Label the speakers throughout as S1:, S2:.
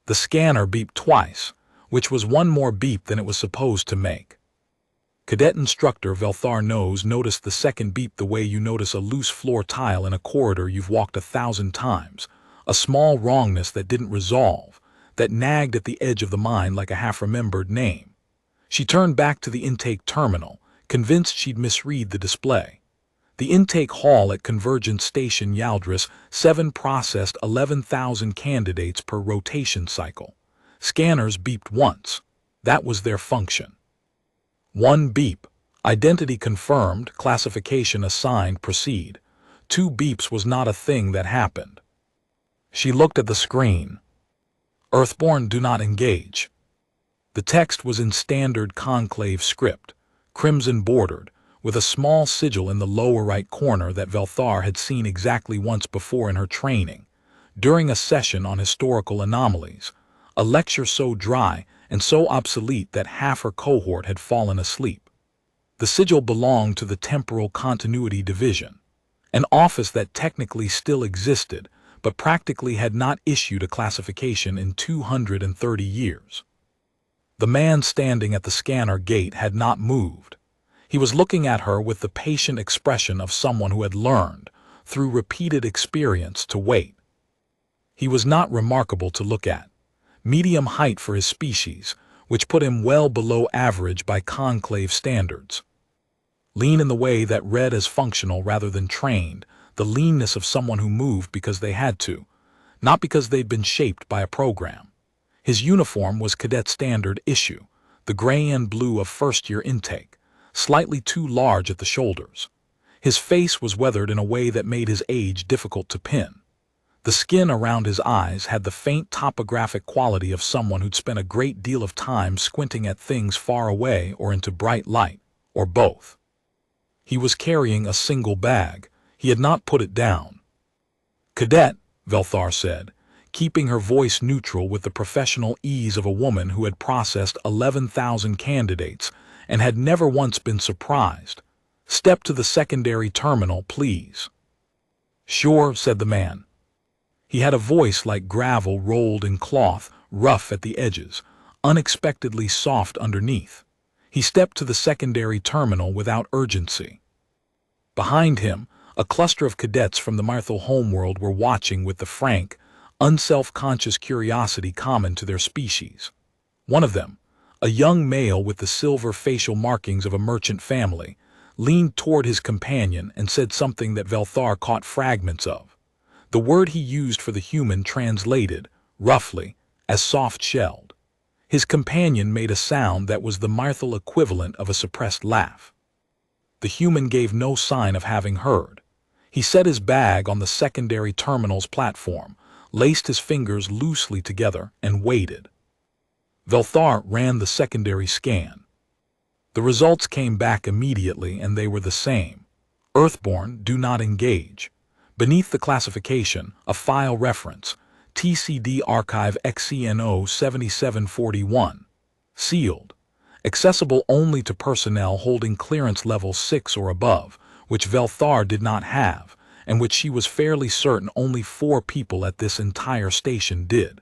S1: The scanner beeped twice, which was one more beep than it was supposed to make. Cadet Instructor Velthar noticed the second beep the way you notice a loose floor tile in a corridor you've walked 1,000 times, a small wrongness that didn't resolve, that nagged at the edge of the mind like a half-remembered name. She turned back to the intake terminal, convinced she'd misread the display. The intake hall at Convergence Station Yaldris 7 processed 11,000 candidates per rotation cycle. Scanners beeped once. That was their function. 1 beep. Identity confirmed, classification assigned, proceed. 2 beeps was not a thing that happened. She looked at the screen. Earthborn, do not engage. The text was in standard conclave script, crimson bordered, with a small sigil in the lower right corner that Velthar had seen exactly once before in her training, during a session on historical anomalies, a lecture so dry and so obsolete that half her cohort had fallen asleep. The sigil belonged to the Temporal Continuity Division, an office that technically still existed, but practically had not issued a classification in 230 years. The man standing at the scanner gate had not moved. He was looking at her with the patient expression of someone who had learned, through repeated experience, to wait. He was not remarkable to look at. Medium height for his species, which put him well below average by conclave standards. Lean in the way that read as functional rather than trained, the leanness of someone who moved because they had to, not because they'd been shaped by a program. His uniform was cadet standard issue, the gray and blue of first-year intake, slightly too large at the shoulders. His face was weathered in a way that made his age difficult to pin. The skin around his eyes had the faint topographic quality of someone who'd spent a great deal of time squinting at things far away or into bright light, or both. He was carrying a single bag. He had not put it down. "Cadet," Velthar said, keeping her voice neutral with the professional ease of a woman who had processed 11,000 candidates and had never once been surprised. "Step to the secondary terminal, please." "Sure," said the man. He had a voice like gravel rolled in cloth, rough at the edges, unexpectedly soft underneath. He stepped to the secondary terminal without urgency. Behind him, a cluster of cadets from the Marthal homeworld were watching with the frank, unself-conscious curiosity common to their species. One of them, a young male with the silver facial markings of a merchant family, leaned toward his companion and said something that Velthar caught fragments of. The word he used for the human translated, roughly, as soft-shelled. His companion made a sound that was the Marthal equivalent of a suppressed laugh. The human gave no sign of having heard. He set his bag on the secondary terminal's platform, laced his fingers loosely together, and waited. Velthar ran the secondary scan. The results came back immediately, and they were the same. Earthborn, do not engage. Beneath the classification, a file reference, TCD Archive XCNO 7741. Sealed. Accessible only to personnel holding clearance level 6 or above, which Velthar did not have, and which she was fairly certain only 4 people at this entire station did.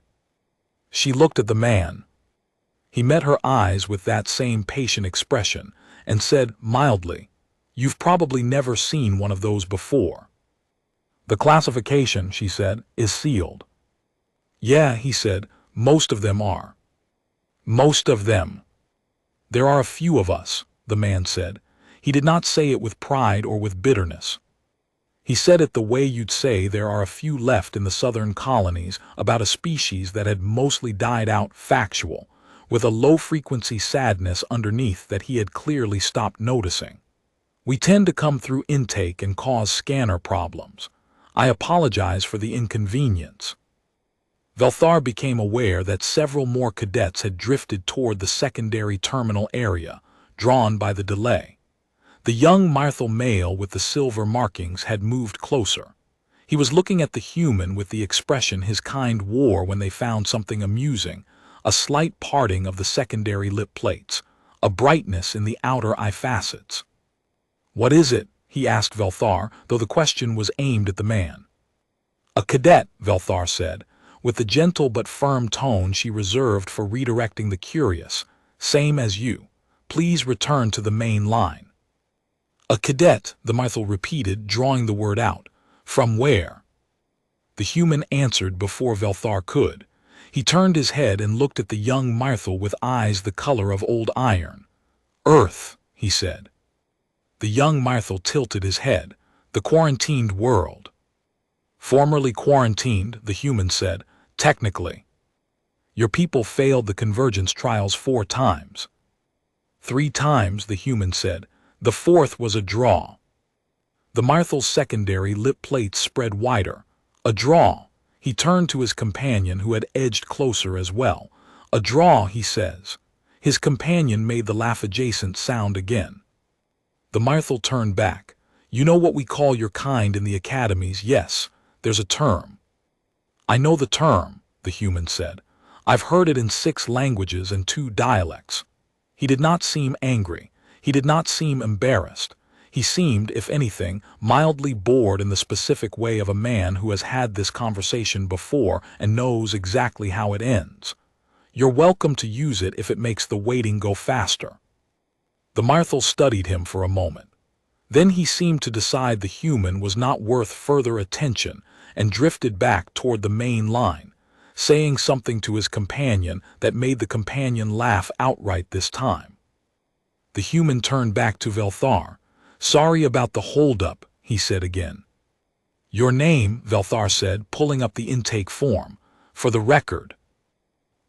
S1: She looked at the man. He met her eyes with that same patient expression and said mildly, "You've probably never seen one of those before." "The classification," she said, "is sealed." "Yeah," he said, "most of them are." "Most of them." "There are a few of us," the man said. He did not say it with pride or with bitterness. He said it the way you'd say there are a few left in the southern colonies about a species that had mostly died out, factual, with a low-frequency sadness underneath that he had clearly stopped noticing. "We tend to come through intake and cause scanner problems. I apologize for the inconvenience." Velthar became aware that several more cadets had drifted toward the secondary terminal area, drawn by the delay. The young Marthal male with the silver markings had moved closer. He was looking at the human with the expression his kind wore when they found something amusing, a slight parting of the secondary lip plates, a brightness in the outer eye facets. "What is it?" he asked Velthar, though the question was aimed at the man. "A cadet," Velthar said, with the gentle but firm tone she reserved for redirecting the curious. "Same as you. Please return to the main line." "A cadet," the Marthal repeated, drawing the word out. "From where?" The human answered before Velthar could. He turned his head and looked at the young Marthal with eyes the color of old iron. "Earth," he said. The young Marthal tilted his head. "The quarantined world." "Formerly quarantined," the human said. "Technically. Your people failed the convergence trials 4 times. 3 times, the human said. The 4th was a draw. The Marthal's secondary lip plates spread wider. "A draw." He turned to his companion, who had edged closer as well. "A draw, he says." His companion made the laugh-adjacent sound again. The Marthal turned back. "You know what we call your kind in the academies, yes? There's a term." "I know the term," the human said. "I've heard it in 6 languages and 2 dialects." He did not seem angry. He did not seem embarrassed. He seemed, if anything, mildly bored in the specific way of a man who has had this conversation before and knows exactly how it ends. "You're welcome to use it if it makes the waiting go faster." The Marthal studied him for a moment. Then he seemed to decide the human was not worth further attention and drifted back toward the main line, saying something to his companion that made the companion laugh outright this time. The human turned back to Velthar. "Sorry about the hold-up," he said again. "Your name," Velthar said, pulling up the intake form. "For the record."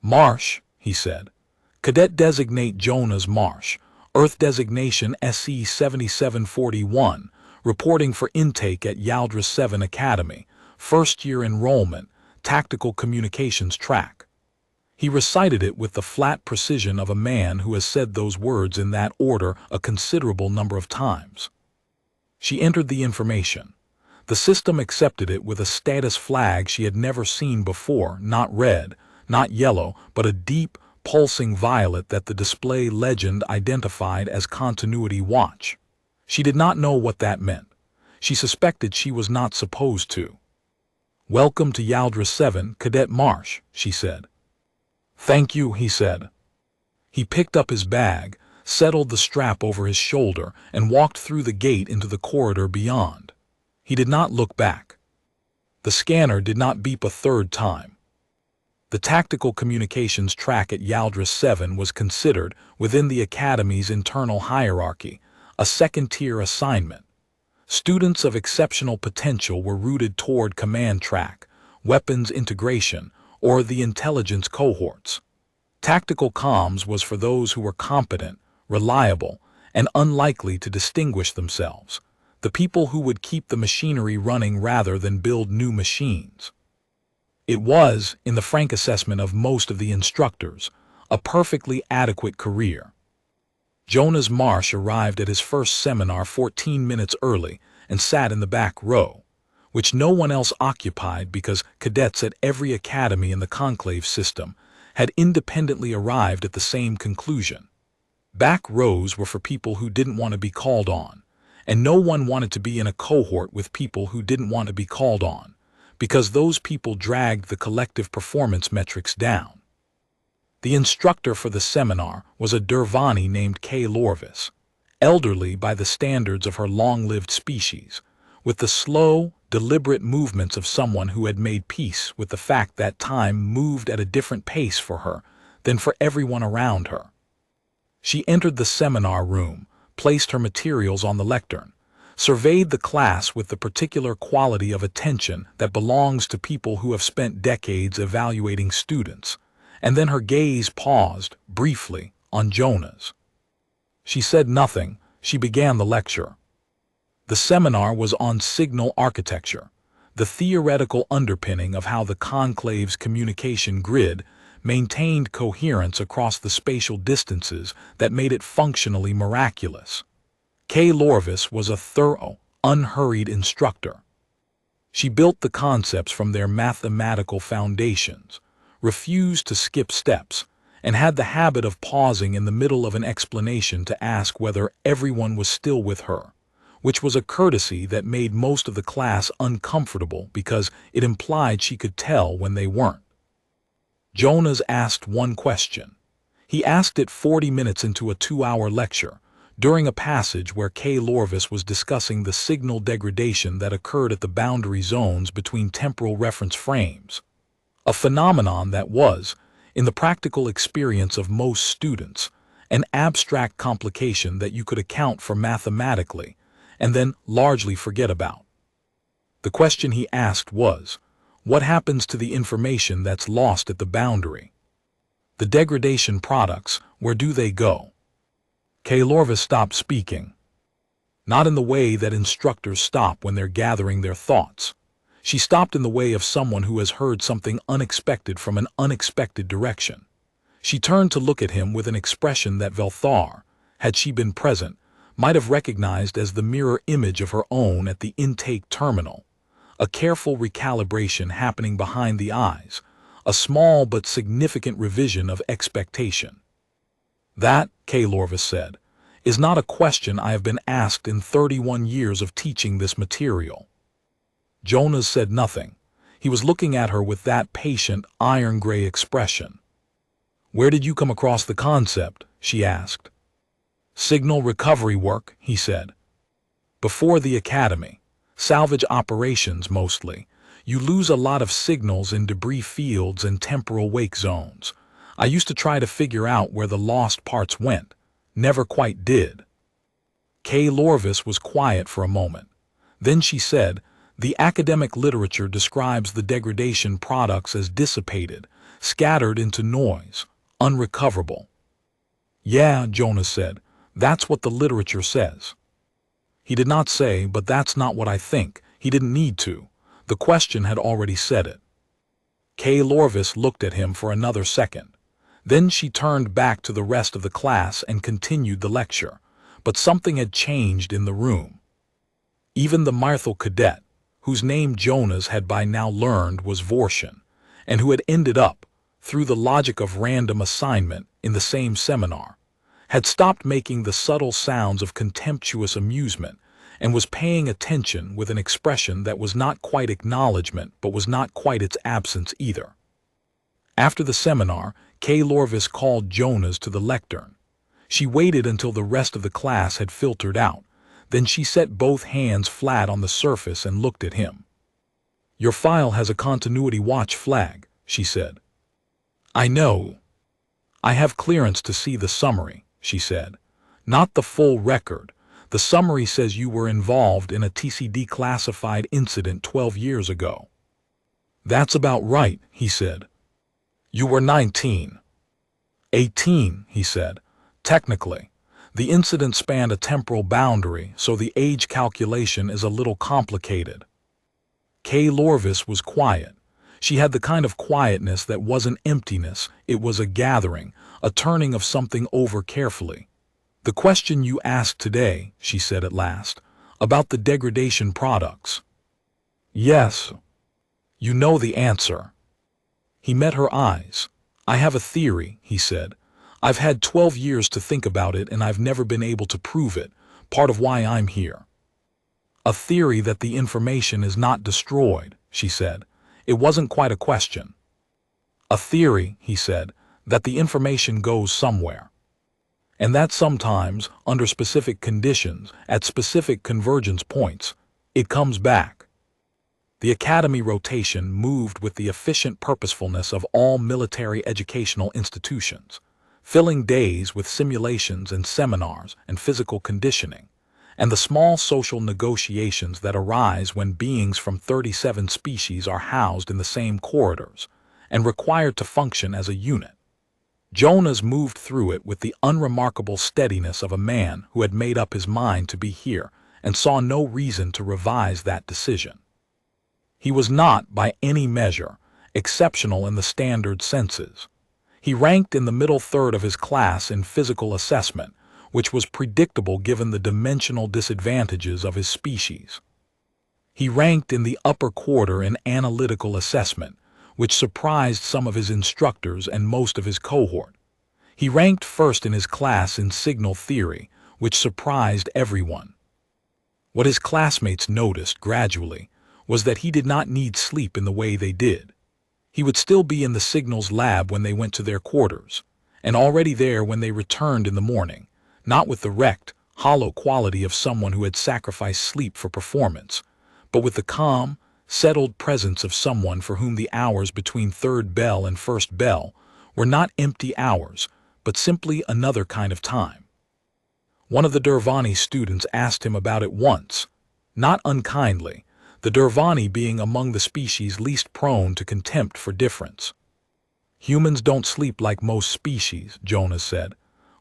S1: "Marsh," he said. "Cadet designate Jonas Marsh. Earth designation SE 7741. Reporting for intake at Yaldra 7 Academy. First-year enrollment. Tactical communications track." He recited it with the flat precision of a man who has said those words in that order a considerable number of times. She entered the information. The system accepted it with a status flag she had never seen before, not red, not yellow, but a deep, pulsing violet that the display legend identified as Continuity Watch. She did not know what that meant. She suspected she was not supposed to. "Welcome to Yaldra 7, Cadet Marsh," she said. "Thank you," he said. He picked up his bag, settled the strap over his shoulder, and walked through the gate into the corridor beyond. He did not look back. The scanner did not beep a 3rd time. The tactical communications track at Yaldra 7 was considered, within the Academy's internal hierarchy, a 2nd-tier assignment. Students of exceptional potential were routed toward command track, weapons integration, or the intelligence cohorts. Tactical comms was for those who were competent, reliable, and unlikely to distinguish themselves, the people who would keep the machinery running rather than build new machines. It was, in the frank assessment of most of the instructors, a perfectly adequate career. Jonas Marsh arrived at his first seminar 14 minutes early and sat in the back row, which no one else occupied because cadets at every academy in the conclave system had independently arrived at the same conclusion. Back rows were for people who didn't want to be called on, and no one wanted to be in a cohort with people who didn't want to be called on, because those people dragged the collective performance metrics down. The instructor for the seminar was a Durvani named Kay Lorvis, elderly by the standards of her long-lived species, with the slow, deliberate movements of someone who had made peace with the fact that time moved at a different pace for her than for everyone around her. She entered the seminar room, placed her materials on the lectern, surveyed the class with the particular quality of attention that belongs to people who have spent decades evaluating students, and then her gaze paused, briefly, on Jonas. She said nothing. She began the lecture. The seminar was on signal architecture, the theoretical underpinning of how the conclave's communication grid maintained coherence across the spatial distances that made it functionally miraculous. Kay Lorvis was a thorough, unhurried instructor. She built the concepts from their mathematical foundations, refused to skip steps, and had the habit of pausing in the middle of an explanation to ask whether everyone was still with her, which was a courtesy that made most of the class uncomfortable because it implied she could tell when they weren't. Jonas asked one question. He asked it 40 minutes into a 2-hour lecture, during a passage where K. Lorvis was discussing the signal degradation that occurred at the boundary zones between temporal reference frames. A phenomenon that was, in the practical experience of most students, an abstract complication that you could account for mathematically and then largely forget about. The question he asked was, what happens to the information that's lost at the boundary? The degradation products, where do they go? K. Lorvis stopped speaking. Not in the way that instructors stop when they're gathering their thoughts. She stopped in the way of someone who has heard something unexpected from an unexpected direction. She turned to look at him with an expression that Velthar, had she been present, might have recognized as the mirror image of her own at the intake terminal. A careful recalibration happening behind the eyes, a small but significant revision of expectation. That, K. Lorvis said, is not a question I have been asked in 31 years of teaching this material. Jonas said nothing. He was looking at her with that patient, iron-gray expression. Where did you come across the concept? She asked. Signal recovery work, he said. Before the academy, salvage operations mostly, you lose a lot of signals in debris fields and temporal wake zones. I used to try to figure out where the lost parts went. Never quite did. K. Lorvis was quiet for a moment. Then she said, the academic literature describes the degradation products as dissipated, scattered into noise, unrecoverable. Yeah, Jonas said, that's what the literature says. He did not say, but that's not what I think. He didn't need to. The question had already said it. K. Lorvis looked at him for another second. Then she turned back to the rest of the class and continued the lecture. But something had changed in the room. Even the Marthal cadet, whose name Jonas had by now learned was Vorshin, and who had ended up, through the logic of random assignment, in the same seminar, had stopped making the subtle sounds of contemptuous amusement and was paying attention with an expression that was not quite acknowledgement but was not quite its absence either. After the seminar, K. Lorvis called Jonas to the lectern. She waited until the rest of the class had filtered out. Then she set both hands flat on the surface and looked at him. Your file has a continuity watch flag, she said. I know. I have clearance to see the summary, she said. Not the full record. The summary says you were involved in a TCD classified incident 12 years ago. That's about right, he said. You were 19. 18, he said. Technically. The incident spanned a temporal boundary, so the age calculation is a little complicated. K. Lorvis was quiet. She had the kind of quietness that wasn't emptiness, it was a gathering, a turning of something over carefully. The question you asked today, she said at last, about the degradation products. Yes. You know the answer. He met her eyes. I have a theory, he said. I've had 12 years to think about it and I've never been able to prove it, part of why I'm here. A theory that the information is not destroyed, she said. It wasn't quite a question. A theory, he said, that the information goes somewhere. And that sometimes, under specific conditions, at specific convergence points, it comes back. The academy rotation moved with the efficient purposefulness of all military educational institutions, filling days with simulations and seminars and physical conditioning, and the small social negotiations that arise when beings from 37 species are housed in the same corridors and required to function as a unit. Jonas moved through it with the unremarkable steadiness of a man who had made up his mind to be here and saw no reason to revise that decision. He was not, by any measure, exceptional in the standard senses. He ranked in the middle third of his class in physical assessment, which was predictable given the dimensional disadvantages of his species. He ranked in the upper quarter in analytical assessment, which surprised some of his instructors and most of his cohort. He ranked first in his class in signal theory, which surprised everyone. What his classmates noticed gradually was that he did not need sleep in the way they did. He would still be in the signals lab when they went to their quarters, and already there when they returned in the morning, not with the wrecked, hollow quality of someone who had sacrificed sleep for performance, but with the calm, settled presence of someone for whom the hours between third bell and first bell were not empty hours, but simply another kind of time. One of the Dervani students asked him about it once, not unkindly, the Dervani being among the species least prone to contempt for difference. "Humans don't sleep like most species," Jonas said.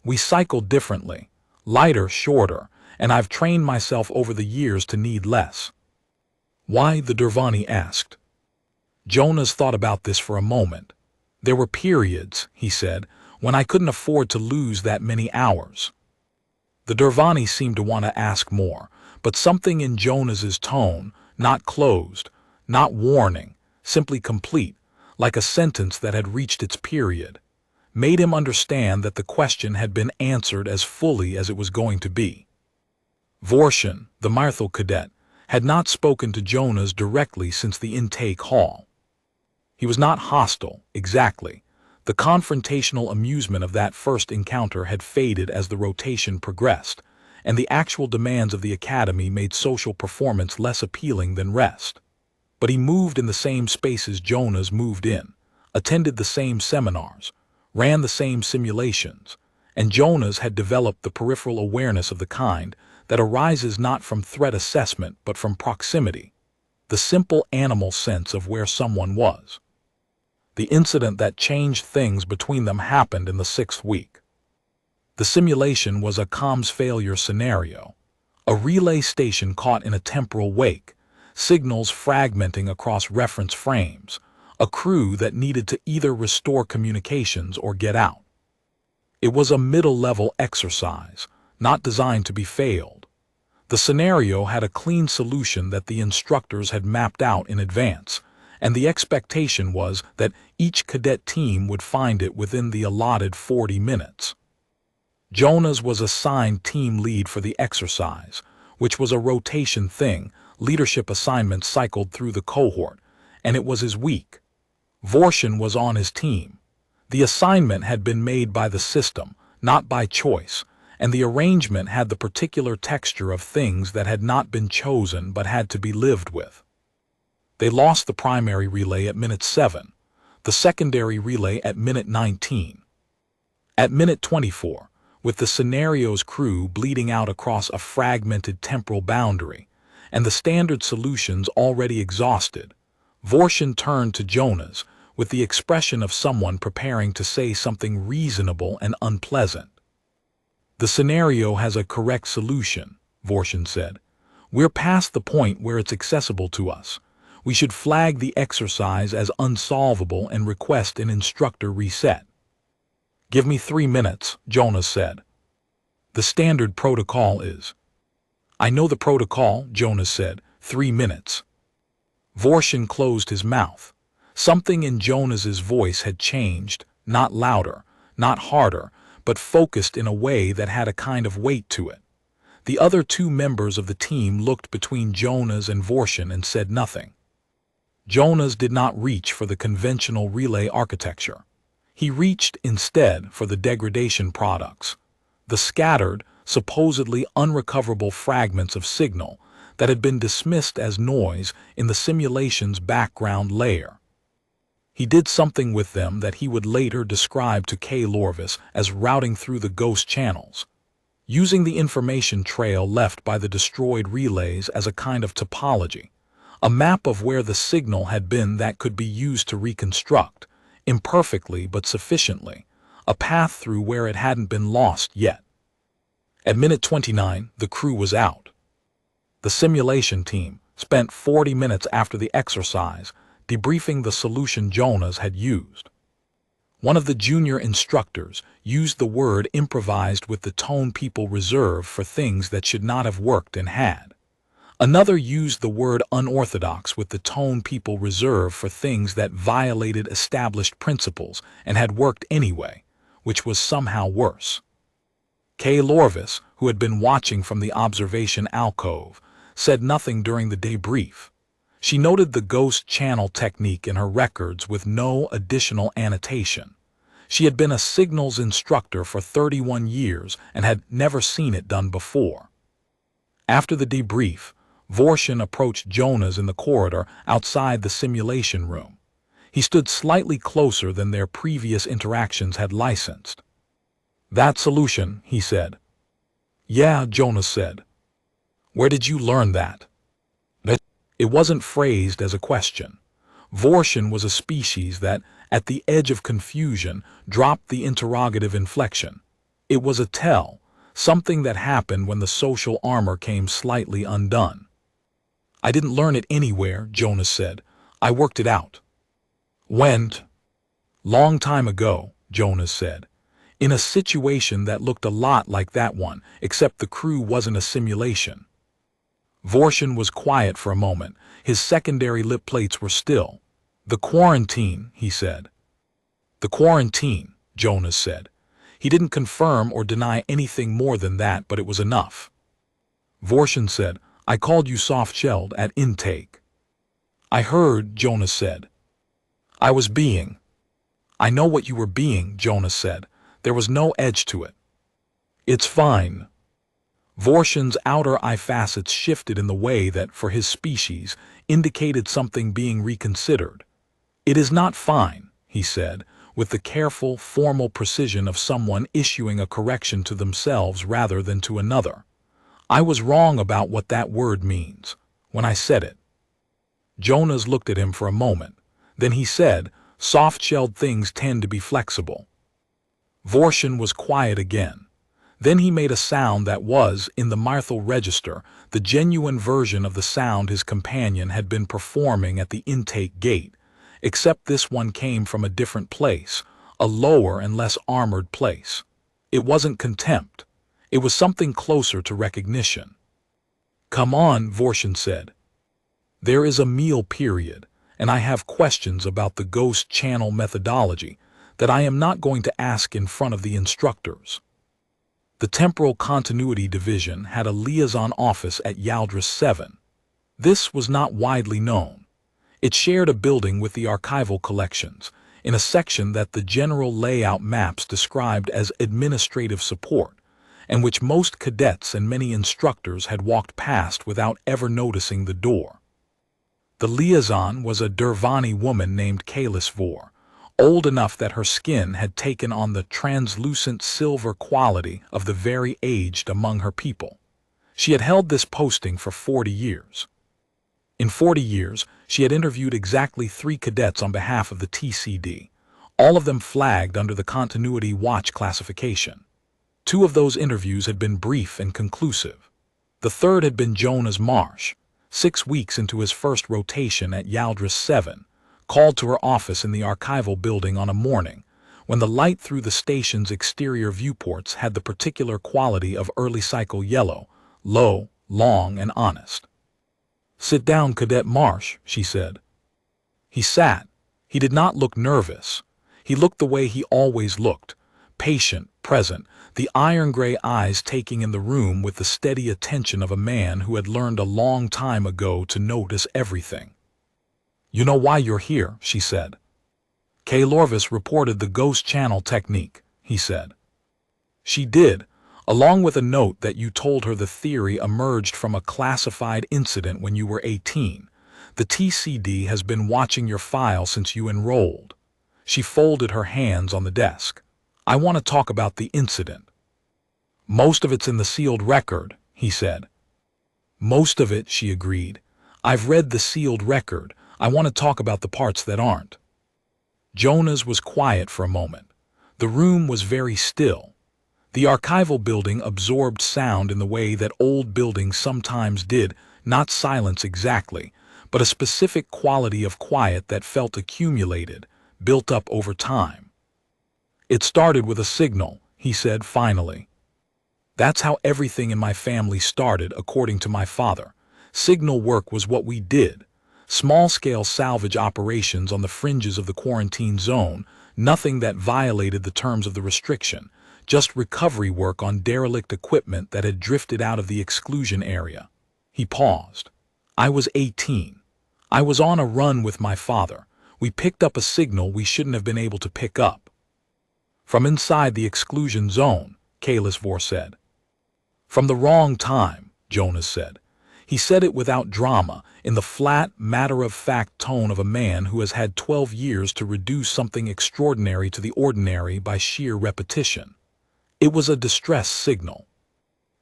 S1: "We cycle differently, lighter, shorter, and I've trained myself over the years to need less." "Why?" the Dervani asked. Jonas thought about this for a moment. "There were periods," he said, "when I couldn't afford to lose that many hours." The Dervani seemed to want to ask more, but something in Jonas's tone, not closed, not warning, simply complete, like a sentence that had reached its period, made him understand that the question had been answered as fully as it was going to be. Vorshin, the Myrtle cadet, had not spoken to Jonas directly since the intake hall. He was not hostile, exactly. The confrontational amusement of that first encounter had faded as the rotation progressed, and the actual demands of the academy made social performance less appealing than rest. But he moved in the same spaces Jonas moved in, attended the same seminars, ran the same simulations, and Jonas had developed the peripheral awareness of the kind that arises not from threat assessment but from proximity, the simple animal sense of where someone was. The incident that changed things between them happened in the 6th week. The simulation was a comms failure scenario, a relay station caught in a temporal wake, signals fragmenting across reference frames, a crew that needed to either restore communications or get out. It was a middle-level exercise, not designed to be failed. The scenario had a clean solution that the instructors had mapped out in advance, and the expectation was that each cadet team would find it within the allotted 40 minutes. Jonas was assigned team lead for the exercise, which was a rotation thing. Leadership assignments cycled through the cohort, and it was his week. Vorshin was on his team. The assignment had been made by the system, not by choice, and the arrangement had the particular texture of things that had not been chosen but had to be lived with. They lost the primary relay at minute 7, the secondary relay at minute 19. At minute 24, with the scenario's crew bleeding out across a fragmented temporal boundary, and the standard solutions already exhausted, Vorshin turned to Jonas with the expression of someone preparing to say something reasonable and unpleasant. "The scenario has a correct solution," Vorshin said. "We're past the point where it's accessible to us. We should flag the exercise as unsolvable and request an instructor reset." "Give me 3 minutes," Jonas said. "The standard protocol is—" "I know the protocol," Jonas said. 3 minutes. Vorshin closed his mouth. Something in Jonas's voice had changed, not louder, not harder, but focused in a way that had a kind of weight to it. The other 2 members of the team looked between Jonas and Vorshin and said nothing. Jonas did not reach for the conventional relay architecture. He reached, instead, for the degradation products, the scattered, supposedly unrecoverable fragments of signal that had been dismissed as noise in the simulation's background layer. He did something with them that he would later describe to K. Lorvis as routing through the ghost channels, using the information trail left by the destroyed relays as a kind of topology, a map of where the signal had been that could be used to reconstruct, imperfectly but sufficiently, a path through where it hadn't been lost yet. At minute 29, the crew was out. The simulation team spent 40 minutes after the exercise debriefing the solution Jonas had used. One of the junior instructors used the word improvised with the tone people reserve for things that should not have worked and had. Another used the word unorthodox with the tone people reserve for things that violated established principles and had worked anyway, which was somehow worse. K. Lorvis, who had been watching from the observation alcove, said nothing during the debrief. She noted the ghost channel technique in her records with no additional annotation. She had been a signals instructor for 31 years and had never seen it done before. After the debrief, Vorshin approached Jonas in the corridor outside the simulation room. He stood slightly closer than their previous interactions had licensed. "That solution," he said. "Yeah," Jonas said. "Where did you learn that?" It wasn't phrased as a question. Vorshin was a species that, at the edge of confusion, dropped the interrogative inflection. It was a tell, something that happened when the social armor came slightly undone. "I didn't learn it anywhere," Jonas said. "I worked it out." "When?" "Long time ago," Jonas said. "In a situation that looked a lot like that one, except the crew wasn't a simulation." Vorshin was quiet for a moment. His secondary lip plates were still. "The quarantine," he said. "The quarantine," Jonas said. He didn't confirm or deny anything more than that, but it was enough. Vorshin said, "I called you soft-shelled at intake." "I heard," Jonas said. "I was being." "I know what you were being," Jonas said. There was no edge to it. "It's fine." Vorshin's outer eye facets shifted in the way that, for his species, indicated something being reconsidered. "It is not fine," he said, with the careful, formal precision of someone issuing a correction to themselves rather than to another. "I was wrong about what that word means, when I said it." Jonas looked at him for a moment. Then he said, "Soft-shelled things tend to be flexible." Vorshin was quiet again. Then he made a sound that was, in the Marthal register, the genuine version of the sound his companion had been performing at the intake gate, except this one came from a different place, a lower and less armored place. It wasn't contempt. It was something closer to recognition. "Come on," Vorshin said. "There is a meal period, and I have questions about the ghost channel methodology that I am not going to ask in front of the instructors." The Temporal Continuity Division had a liaison office at Yaldris 7. This was not widely known. It shared a building with the archival collections, in a section that the general layout maps described as administrative support, and which most cadets and many instructors had walked past without ever noticing the door. The liaison was a Dervani woman named Kalis Vor, old enough that her skin had taken on the translucent silver quality of the very aged among her people. She had held this posting for 40 years. In 40 years, she had interviewed exactly 3 cadets on behalf of the TCD, all of them flagged under the Continuity Watch classification. 2 of those interviews had been brief and conclusive. The third had been Jonas Marsh, 6 weeks into his first rotation at Yaldris 7, called to her office in the archival building on a morning when the light through the station's exterior viewports had the particular quality of early cycle yellow, low, long, and honest. "Sit down, Cadet Marsh," she said. He sat. He did not look nervous. He looked the way he always looked, patient, present, the iron-gray eyes taking in the room with the steady attention of a man who had learned a long time ago to notice everything. "You know why you're here," she said. "Kay Lorvis reported the ghost channel technique," he said. "She did, along with a note that you told her the theory emerged from a classified incident when you were 18. The TCD has been watching your file since you enrolled." She folded her hands on the desk. "I want to talk about the incident." "Most of it's in the sealed record," he said. "Most of it," she agreed. "I've read the sealed record. I want to talk about the parts that aren't." Jonas was quiet for a moment. The room was very still. The archival building absorbed sound in the way that old buildings sometimes did, not silence exactly, but a specific quality of quiet that felt accumulated, built up over time. "It started with a signal," he said finally. "That's how everything in my family started, according to my father. Signal work was what we did. Small-scale salvage operations on the fringes of the quarantine zone, nothing that violated the terms of the restriction, just recovery work on derelict equipment that had drifted out of the exclusion area." He paused. "I was 18. I was on a run with my father. We picked up a signal we shouldn't have been able to pick up. From inside the exclusion zone, Vor said. From the wrong time, Jonas said. He said it without drama, in the flat, matter-of-fact tone of a man who has had 12 years to reduce something extraordinary to the ordinary by sheer repetition. It was a distress signal.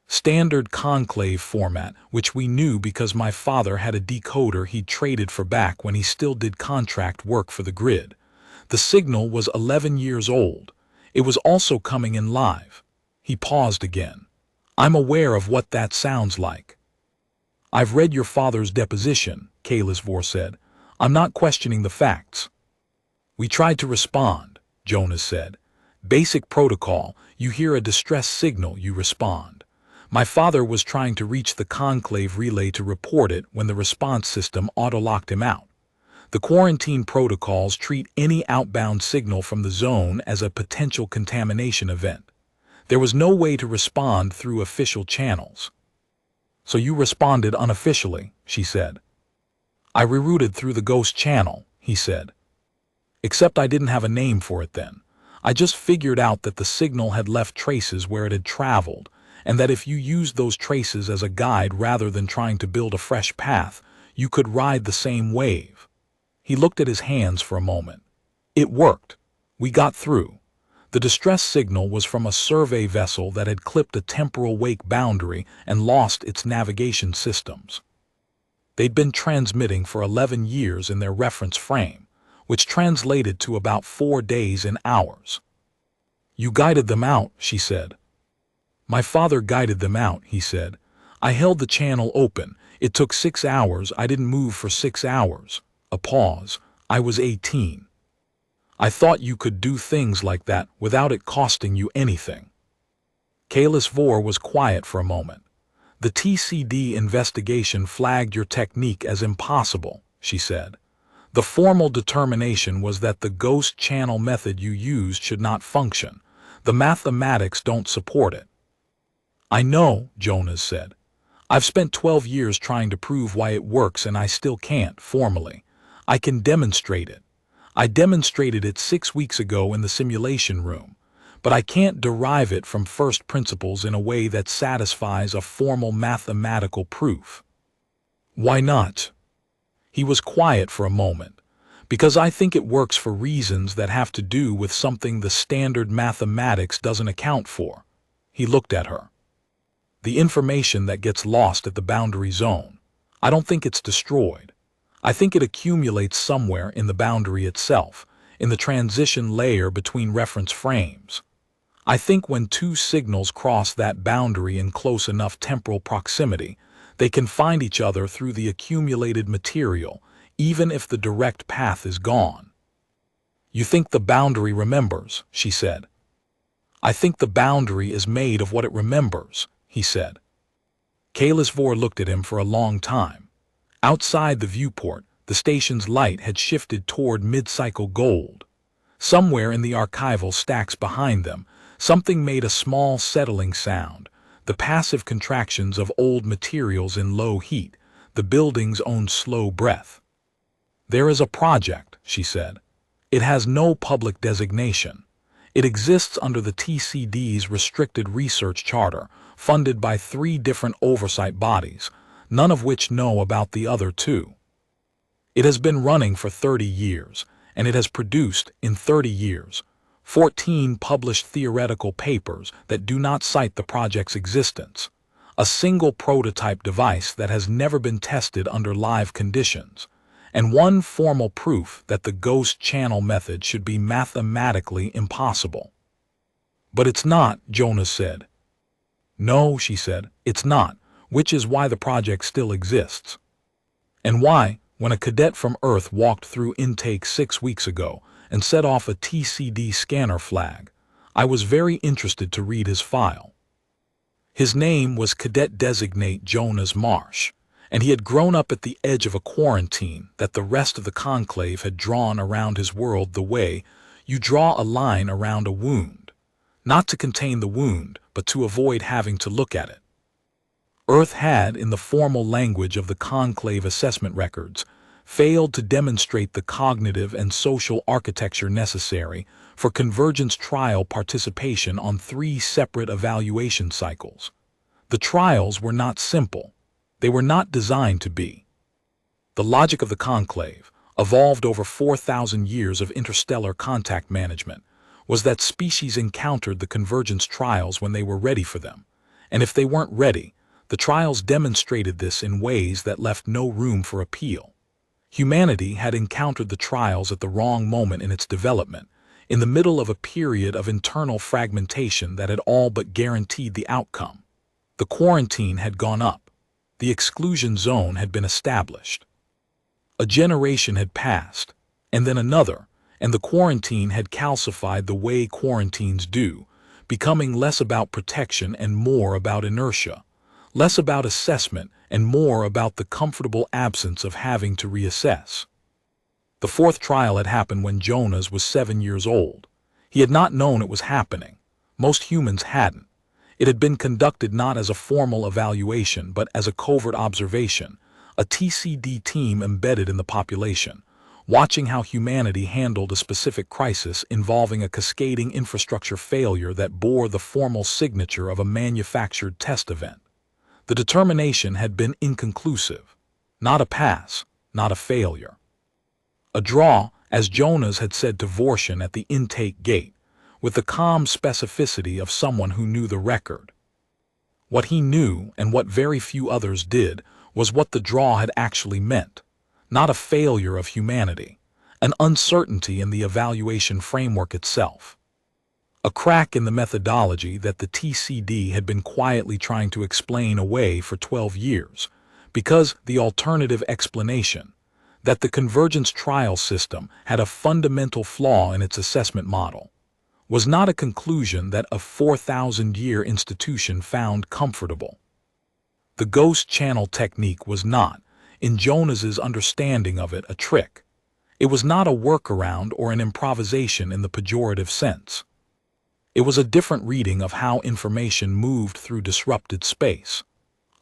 S1: Standard conclave format, which we knew because my father had a decoder he'd traded for back when he still did contract work for the grid. The signal was 11 years old. It was also coming in live. He paused again. I'm aware of what that sounds like. I've read your father's deposition, Vor said. I'm not questioning the facts. We tried to respond, Jonas said. Basic protocol, you hear a distress signal, you respond. My father was trying to reach the conclave relay to report it when the response system auto-locked him out. The quarantine protocols treat any outbound signal from the zone as a potential contamination event. There was no way to respond through official channels. So you responded unofficially, she said. I rerouted through the ghost channel, he said. Except I didn't have a name for it then. I just figured out that the signal had left traces where it had traveled, and that if you used those traces as a guide rather than trying to build a fresh path, you could ride the same wave. He looked at his hands for a moment. It worked. We got through. The distress signal was from a survey vessel that had clipped a temporal wake boundary and lost its navigation systems. They'd been transmitting for 11 years in their reference frame, which translated to about 4 days in hours. You guided them out, she said. My father guided them out, he said. I held the channel open. It took 6 hours. I didn't move for 6 hours. A pause. I was 18. I thought you could do things like that without it costing you anything. Vor was quiet for a moment. The TCD investigation flagged your technique as impossible, she said. The formal determination was that the ghost channel method you used should not function. The mathematics don't support it. I know, Jonas said. I've spent 12 years trying to prove why it works and I still can't, formally. I can demonstrate it. I demonstrated it 6 weeks ago in the simulation room, but I can't derive it from first principles in a way that satisfies a formal mathematical proof. Why not? He was quiet for a moment. Because I think it works for reasons that have to do with something the standard mathematics doesn't account for. He looked at her. The information that gets lost at the boundary zone. I don't think it's destroyed. I think it accumulates somewhere in the boundary itself, in the transition layer between reference frames. I think when 2 signals cross that boundary in close enough temporal proximity, they can find each other through the accumulated material, even if the direct path is gone. You think the boundary remembers, she said. I think the boundary is made of what it remembers, he said. Vor looked at him for a long time. Outside the viewport, the station's light had shifted toward mid-cycle gold. Somewhere in the archival stacks behind them, something made a small settling sound, the passive contractions of old materials in low heat, the building's own slow breath. There is a project, she said. It has no public designation. It exists under the TCD's restricted research charter, funded by 3 different oversight bodies, none of which know about the other 2. It has been running for 30 years, and it has produced, in 30 years, 14 published theoretical papers that do not cite the project's existence, a single prototype device that has never been tested under live conditions, and 1 formal proof that the ghost channel method should be mathematically impossible. But it's not, Jonas said. No, she said, it's not, which is why the project still exists. And why, when a cadet from Earth walked through intake 6 weeks ago and set off a TCD scanner flag, I was very interested to read his file. His name was Cadet Designate Jonas Marsh, and he had grown up at the edge of a quarantine that the rest of the conclave had drawn around his world the way you draw a line around a wound, not to contain the wound, but to avoid having to look at it. Earth had, in the formal language of the conclave assessment records, failed to demonstrate the cognitive and social architecture necessary for convergence trial participation on 3 separate evaluation cycles. The trials were not simple. They were not designed to be. The logic of the conclave, evolved over 4,000 years of interstellar contact management, was that species encountered the convergence trials when they were ready for them, and if they weren't ready, the trials demonstrated this in ways that left no room for appeal. Humanity had encountered the trials at the wrong moment in its development, in the middle of a period of internal fragmentation that had all but guaranteed the outcome. The quarantine had gone up. The exclusion zone had been established. A generation had passed, and then another, and the quarantine had calcified the way quarantines do, becoming less about protection and more about inertia, less about assessment and more about the comfortable absence of having to reassess. The 4th trial had happened when Jonas was 7 years old. He had not known it was happening. Most humans hadn't. It had been conducted not as a formal evaluation but as a covert observation, a TCD team embedded in the population, watching how humanity handled a specific crisis involving a cascading infrastructure failure that bore the formal signature of a manufactured test event. The determination had been inconclusive. Not a pass, not a failure. A draw, as Jonas had said to Vorshin at the intake gate, with the calm specificity of someone who knew the record. What he knew, and what very few others did, was what the draw had actually meant. Not a failure of humanity, an uncertainty in the evaluation framework itself. A crack in the methodology that the TCD had been quietly trying to explain away for 12 years, because the alternative explanation, that the convergence trial system had a fundamental flaw in its assessment model, was not a conclusion that a 4,000-year institution found comfortable. The ghost channel technique was not, in Jonas's understanding of it, a trick. It was not a workaround or an improvisation in the pejorative sense. It was a different reading of how information moved through disrupted space,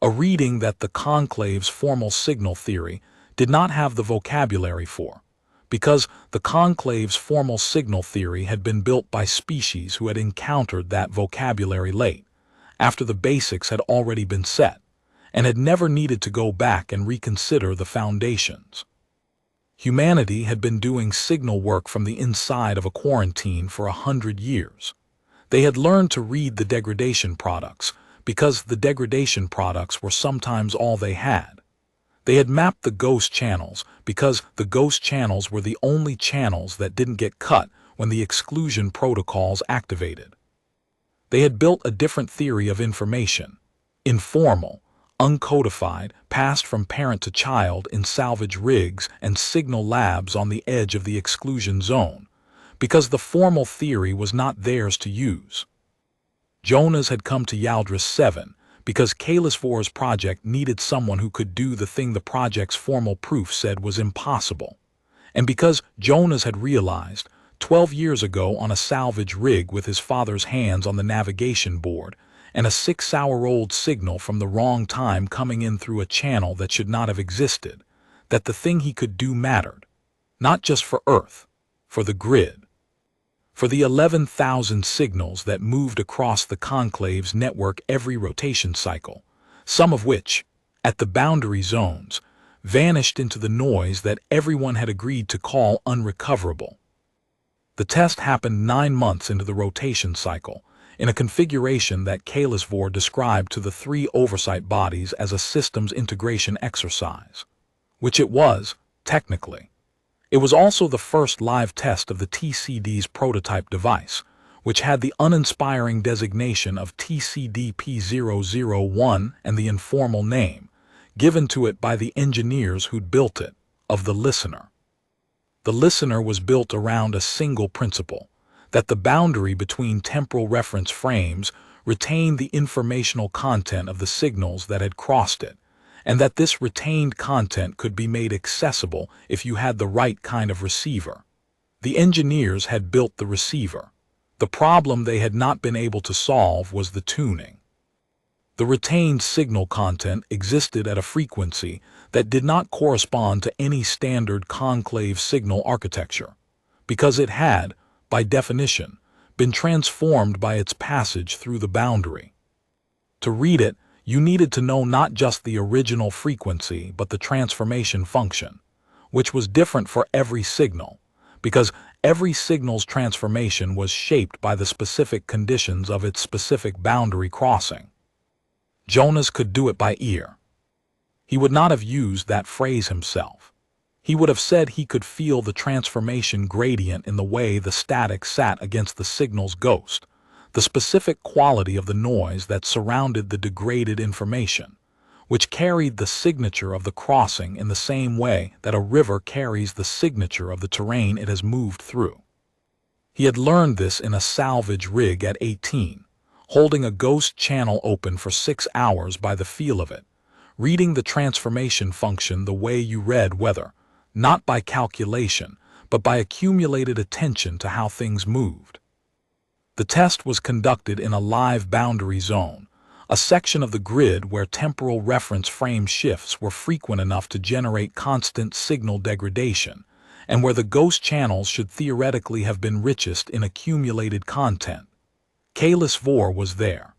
S1: a reading that the conclave's formal signal theory did not have the vocabulary for, because the conclave's formal signal theory had been built by species who had encountered that vocabulary late, after the basics had already been set, and had never needed to go back and reconsider the foundations. Humanity had been doing signal work from the inside of a quarantine for 100 years. They had learned to read the degradation products, because the degradation products were sometimes all they had. They had mapped the ghost channels, because the ghost channels were the only channels that didn't get cut when the exclusion protocols activated. They had built a different theory of information, informal, uncodified, passed from parent to child in salvage rigs and signal labs on the edge of the exclusion zone, because the formal theory was not theirs to use. Jonas had come to Yaldris 7 because Kalisvor's project needed someone who could do the thing the project's formal proof said was impossible, and because Jonas had realized, 12 years ago on a salvage rig with his father's hands on the navigation board, and a 6-hour-old signal from the wrong time coming in through a channel that should not have existed, that the thing he could do mattered, not just for Earth, for the grid. For the 11,000 signals that moved across the conclave's network every rotation cycle, some of which, at the boundary zones, vanished into the noise that everyone had agreed to call unrecoverable. The test happened 9 months into the rotation cycle, in a configuration that Kalisvor described to the 3 oversight bodies as a systems integration exercise, which it was, technically. It was also the first live test of the TCD's prototype device, which had the uninspiring designation of TCD-P001 and the informal name, given to it by the engineers who'd built it, of the listener. The listener was built around a single principle, that the boundary between temporal reference frames retained the informational content of the signals that had crossed it, and that this retained content could be made accessible if you had the right kind of receiver. The engineers had built the receiver. The problem they had not been able to solve was the tuning. The retained signal content existed at a frequency that did not correspond to any standard conclave signal architecture, because it had, by definition, been transformed by its passage through the boundary. To read it, you needed to know not just the original frequency but the transformation function, which was different for every signal, because every signal's transformation was shaped by the specific conditions of its specific boundary crossing. Jonas could do it by ear. He would not have used that phrase himself. He would have said he could feel the transformation gradient in the way the static sat against the signal's ghost, the specific quality of the noise that surrounded the degraded information, which carried the signature of the crossing in the same way that a river carries the signature of the terrain it has moved through. He had learned this in a salvage rig at 18, holding a ghost channel open for 6 hours by the feel of it, reading the transformation function the way you read weather, not by calculation, but by accumulated attention to how things moved. The test was conducted in a live boundary zone, a section of the grid where temporal reference frame shifts were frequent enough to generate constant signal degradation, and where the ghost channels should theoretically have been richest in accumulated content. Kalis Vor was there.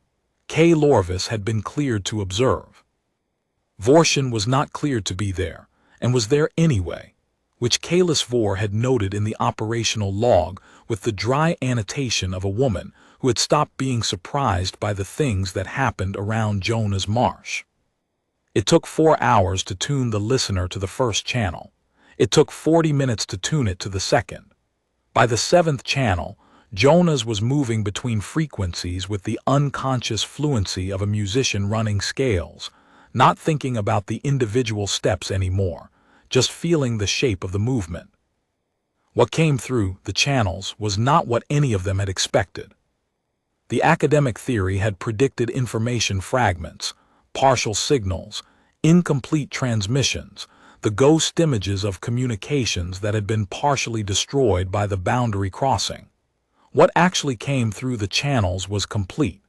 S1: K. Lorvis had been cleared to observe. Vorshin was not cleared to be there, and was there anyway, which Kalis Vor had noted in the operational log with the dry annotation of a woman who had stopped being surprised by the things that happened around Jonah's marsh. It took 4 hours to tune the listener to the first channel. It took 40 minutes to tune it to the second. By the 7th channel, Jonas was moving between frequencies with the unconscious fluency of a musician running scales, not thinking about the individual steps anymore, just feeling the shape of the movement. What came through the channels was not what any of them had expected. The academic theory had predicted information fragments, partial signals, incomplete transmissions, the ghost images of communications that had been partially destroyed by the boundary crossing. What actually came through the channels was complete.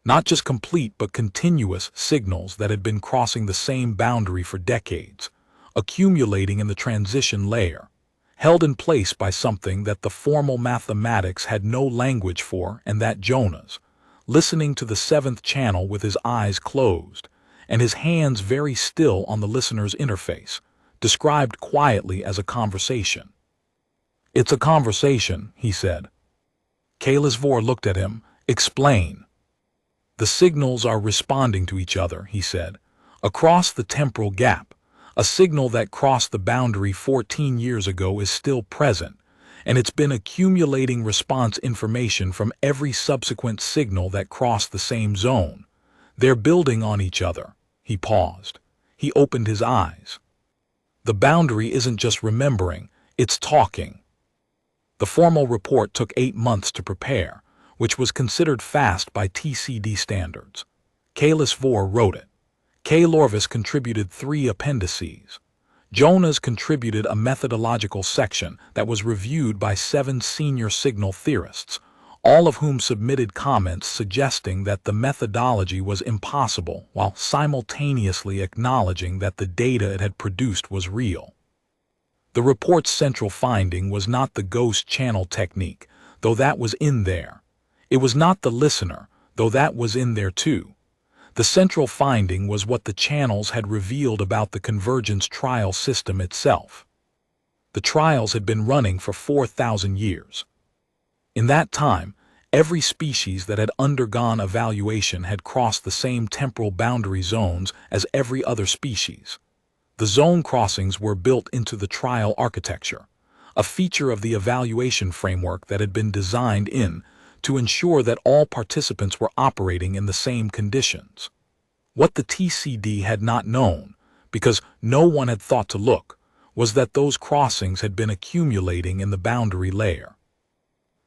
S1: Not just complete, but continuous signals that had been crossing the same boundary for decades, accumulating in the transition layer, held in place by something that the formal mathematics had no language for, and that Jonas, listening to the 7th channel with his eyes closed, and his hands very still on the listener's interface, described quietly as a conversation. "It's a conversation," he said. Kalis Vor looked at him. "Explain." "The signals are responding to each other," he said, "across the temporal gap. A signal that crossed the boundary 14 years ago is still present, and it's been accumulating response information from every subsequent signal that crossed the same zone. They're building on each other." He paused. He opened his eyes. "The boundary isn't just remembering, it's talking." The formal report took 8 months to prepare, which was considered fast by TCD standards. Kalis Vor wrote it. K. Lorvis contributed 3 appendices. Jonas contributed a methodological section that was reviewed by 7 senior signal theorists, all of whom submitted comments suggesting that the methodology was impossible while simultaneously acknowledging that the data it had produced was real. The report's central finding was not the ghost channel technique, though that was in there. It was not the listener, though that was in there too. The central finding was what the channels had revealed about the convergence trial system itself. The trials had been running for 4,000 years. In that time, every species that had undergone evaluation had crossed the same temporal boundary zones as every other species. The zone crossings were built into the trial architecture, a feature of the evaluation framework that had been designed to ensure that all participants were operating in the same conditions. What the TCD had not known, because no one had thought to look, was that those crossings had been accumulating in the boundary layer.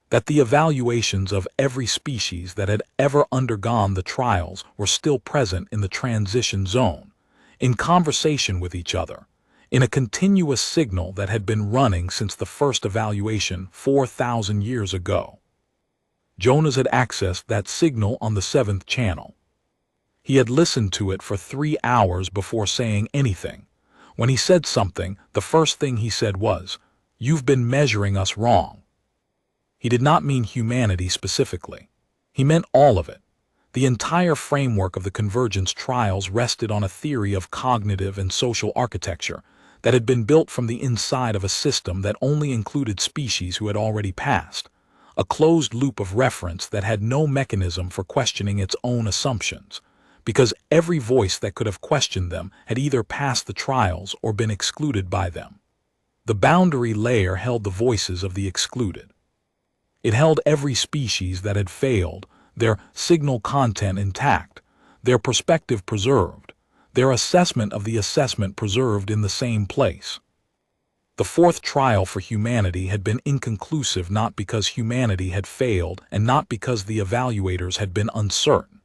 S1: That the evaluations of every species that had ever undergone the trials were still present in the transition zone, in conversation with each other, in a continuous signal that had been running since the first evaluation 4,000 years ago. Jonas had accessed that signal on the 7th channel. He had listened to it for 3 hours before saying anything. When he said something, the first thing he said was, "You've been measuring us wrong." He did not mean humanity specifically. He meant all of it. The entire framework of the convergence trials rested on a theory of cognitive and social architecture that had been built from the inside of a system that only included species who had already passed, a closed loop of reference that had no mechanism for questioning its own assumptions, because every voice that could have questioned them had either passed the trials or been excluded by them. The boundary layer held the voices of the excluded. It held every species that had failed, their signal content intact, their perspective preserved, their assessment of the assessment preserved in the same place. The fourth trial for humanity had been inconclusive not because humanity had failed and not because the evaluators had been uncertain.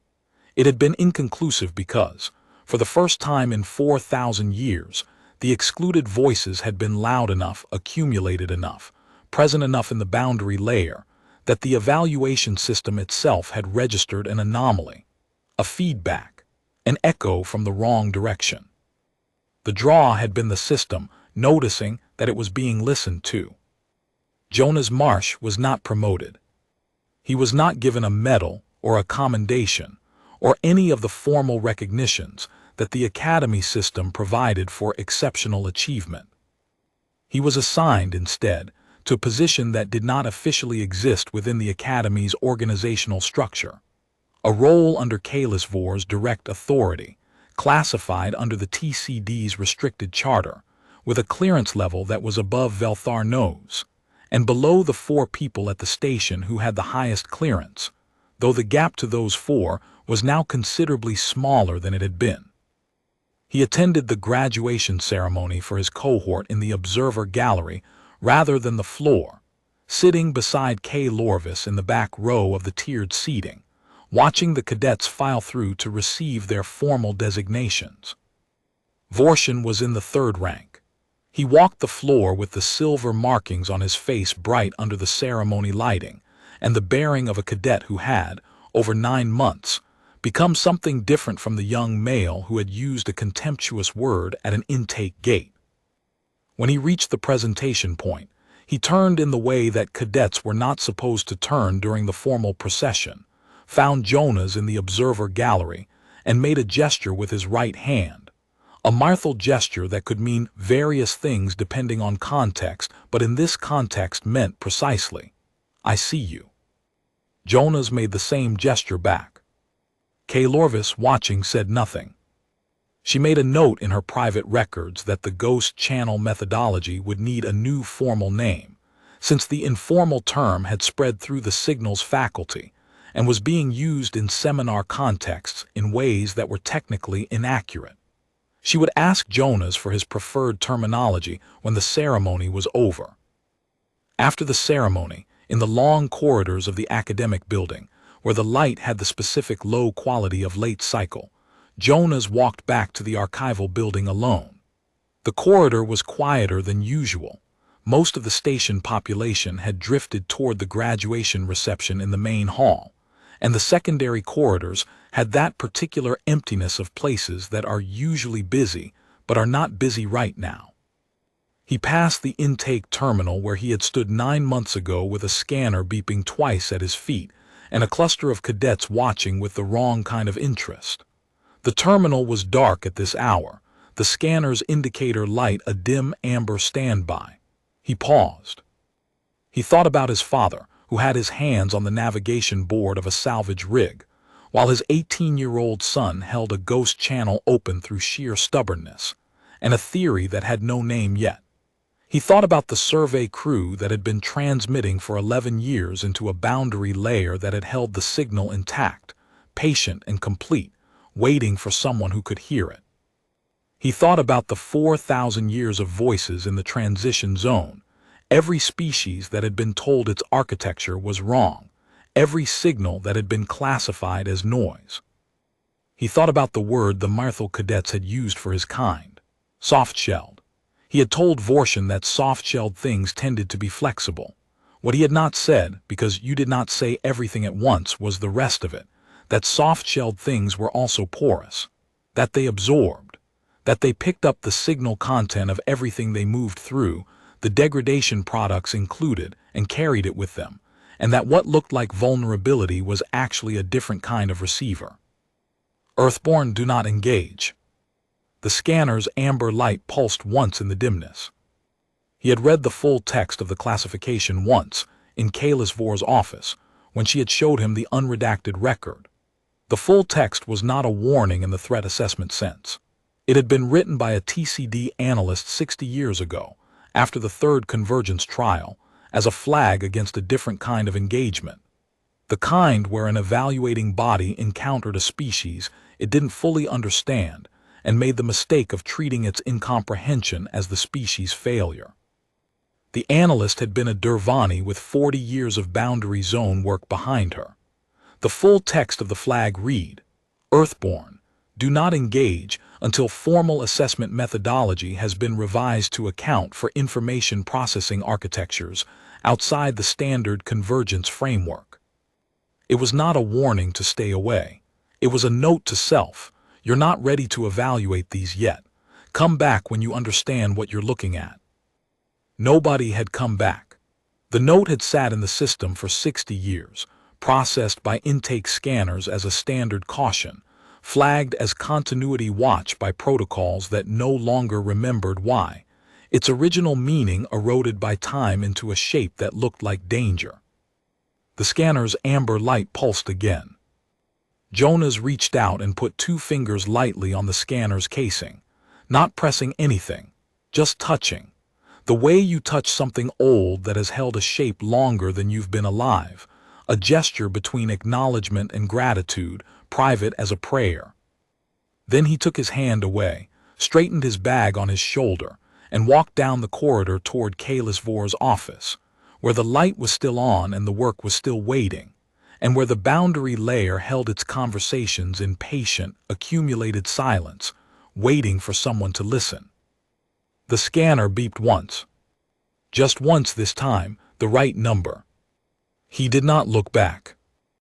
S1: It had been inconclusive because, for the first time in 4,000 years, the excluded voices had been loud enough, accumulated enough, present enough in the boundary layer, that the evaluation system itself had registered an anomaly, a feedback, an echo from the wrong direction. The draw had been the system noticing that it was being listened to. Jonas Marsh was not promoted. He was not given a medal or a commendation or any of the formal recognitions that the academy system provided for exceptional achievement. He was assigned, instead, to a position that did not officially exist within the academy's organizational structure, a role under Kalisvor's direct authority, classified under the TCD's restricted charter, with a clearance level that was above Velthar Nose, and below the 4 people at the station who had the highest clearance, though the gap to those 4 was now considerably smaller than it had been. He attended the graduation ceremony for his cohort in the observer gallery rather than the floor, sitting beside Kay Lorvis in the back row of the tiered seating, watching the cadets file through to receive their formal designations. Vorshin was in the 3rd rank. He walked the floor with the silver markings on his face bright under the ceremony lighting, and the bearing of a cadet who had, over 9 months, become something different from the young male who had used a contemptuous word at an intake gate. When he reached the presentation point, he turned in the way that cadets were not supposed to turn during the formal procession, found Jonas in the observer gallery, and made a gesture with his right hand, a martial gesture that could mean various things depending on context, but in this context meant precisely, "I see you." Jonas made the same gesture back. Kay Lorvis, watching, said nothing. She made a note in her private records that the ghost channel methodology would need a new formal name, since the informal term had spread through the signals faculty and was being used in seminar contexts in ways that were technically inaccurate. She would ask Jonas for his preferred terminology when the ceremony was over. After the ceremony, in the long corridors of the academic building, where the light had the specific low quality of late cycle, Jonas walked back to the archival building alone. The corridor was quieter than usual. Most of the station population had drifted toward the graduation reception in the main hall, and the secondary corridors had that particular emptiness of places that are usually busy but are not busy right now. He passed the intake terminal where he had stood 9 months ago with a scanner beeping twice at his feet and a cluster of cadets watching with the wrong kind of interest. The terminal was dark at this hour, the scanner's indicator light a dim amber standby. He paused. He thought about his father, who had his hands on the navigation board of a salvage rig, while his 18-year-old son held a ghost channel open through sheer stubbornness, and a theory that had no name yet. He thought about the survey crew that had been transmitting for 11 years into a boundary layer that had held the signal intact, patient and complete, waiting for someone who could hear it. He thought about the 4,000 years of voices in the transition zone, every species that had been told its architecture was wrong, every signal that had been classified as noise. He thought about the word the Marthal cadets had used for his kind, soft-shelled. He had told Vorshin that soft-shelled things tended to be flexible. What he had not said, because you did not say everything at once, was the rest of it, that soft-shelled things were also porous, that they absorbed, that they picked up the signal content of everything they moved through, the degradation products included, and carried it with them, and that what looked like vulnerability was actually a different kind of receiver. Earthborn, do not engage. The scanner's amber light pulsed once in the dimness. He had read the full text of the classification once, in Kalis Vor's office, when she had showed him the unredacted record. The full text was not a warning in the threat assessment sense. It had been written by a TCD analyst 60 years ago, after the third convergence trial, as a flag against a different kind of engagement. The kind where an evaluating body encountered a species it didn't fully understand and made the mistake of treating its incomprehension as the species' failure. The analyst had been a Dervani with 40 years of boundary zone work behind her. The full text of the flag read, Earthborn, do not engage until formal assessment methodology has been revised to account for information processing architectures outside the standard convergence framework. It was not a warning to stay away. It was a note to self, you're not ready to evaluate these yet. Come back when you understand what you're looking at. Nobody had come back. The note had sat in the system for 60 years, processed by intake scanners as a standard caution, flagged as continuity watch by protocols that no longer remembered why. Its original meaning eroded by time into a shape that looked like danger. The scanner's amber light pulsed again. Jonas reached out and put 2 fingers lightly on the scanner's casing, not pressing anything, just touching. The way you touch something old that has held a shape longer than you've been alive, a gesture between acknowledgement and gratitude, private as a prayer. Then he took his hand away, straightened his bag on his shoulder, and walked down the corridor toward Kalis Vor's office, where the light was still on and the work was still waiting, and where the boundary layer held its conversations in patient, accumulated silence, waiting for someone to listen. The scanner beeped once. Just once this time, the right number. He did not look back.